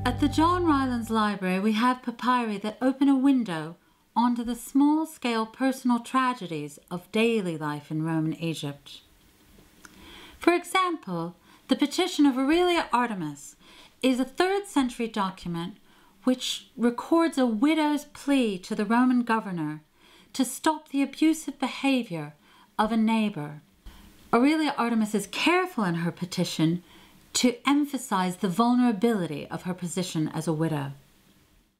At the John Rylands Library, we have papyri that open a window onto the small-scale personal tragedies of daily life in Roman Egypt. For example, the petition of Aurelia Artemis is a 3rd century document which records a widow's plea to the Roman governor to stop the abusive behavior of a neighbor. Aurelia Artemis is careful in her petition to emphasize the vulnerability of her position as a widow.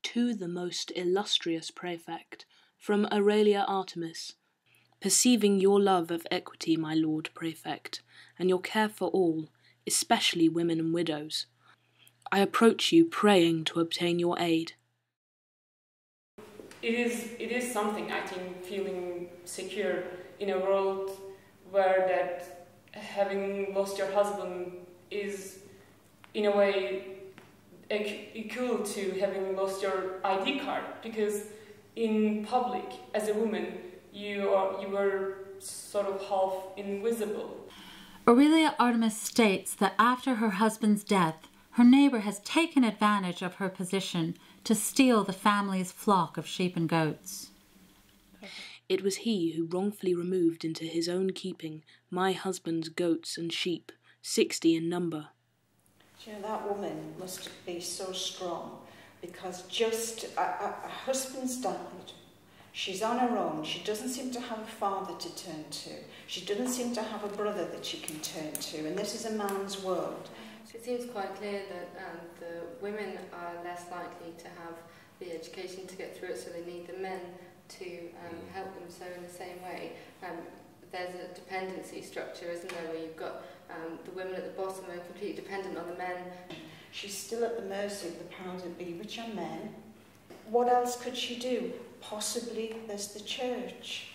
To the most illustrious prefect, from Aurelia Artemis, perceiving your love of equity, my lord prefect, and your care for all, especially women and widows, I approach you praying to obtain your aid. It is something, I think, feeling secure in a world where that having lost your husband is, in a way, equal to having lost your ID card, because in public, as a woman, you were sort of half invisible. Aurelia Artemis states that after her husband's death, her neighbor has taken advantage of her position to steal the family's flock of sheep and goats. It was he who wrongfully removed into his own keeping my husband's goats and sheep, 60 in number. You know, that woman must be so strong, because just her husband's died. She's on her own. She doesn't seem to have a father to turn to. She doesn't seem to have a brother that she can turn to, and this is a man's world. So it seems quite clear that the women are less likely to have the education to get through it, so they need the men to help them. So in the same way, there's a dependency structure, isn't there, where you've got the women at the bottom are completely dependent on the men. She's still at the mercy of the powers that be, which are men. What else could she do? Possibly there's the church.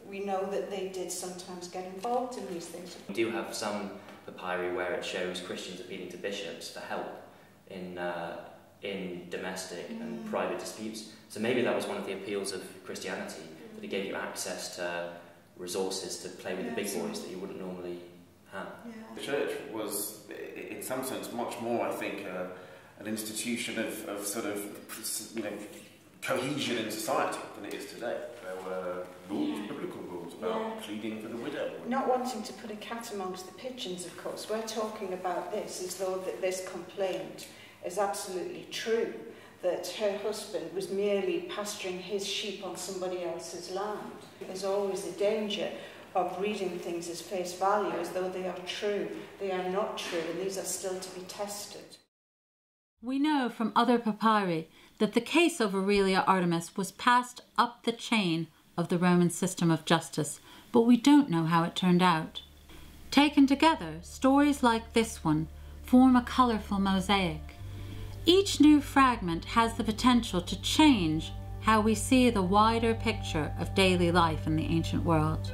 We know that they did sometimes get involved in these things. We do have some papyri where it shows Christians appealing to bishops for help in domestic and private disputes. So maybe that was one of the appeals of Christianity, that it gave you access to resources to play with the big boys that you wouldn't normally have. Yeah. The church was, in some sense, much more, I think, an institution of sort of, you know, cohesion in society than it is today. There were rules, biblical rules about pleading for the widow. Not wanting to put a cat amongst the pigeons, of course. We're talking about this as though that this complaint is absolutely true, that her husband was merely pasturing his sheep on somebody else's land. There's always a danger of reading things as face value, as though they are true. They are not true, and these are still to be tested. We know from other papyri that the case of Aurelia Artemis was passed up the chain of the Roman system of justice, but we don't know how it turned out. Taken together, stories like this one form a colourful mosaic. Each new fragment has the potential to change how we see the wider picture of daily life in the ancient world.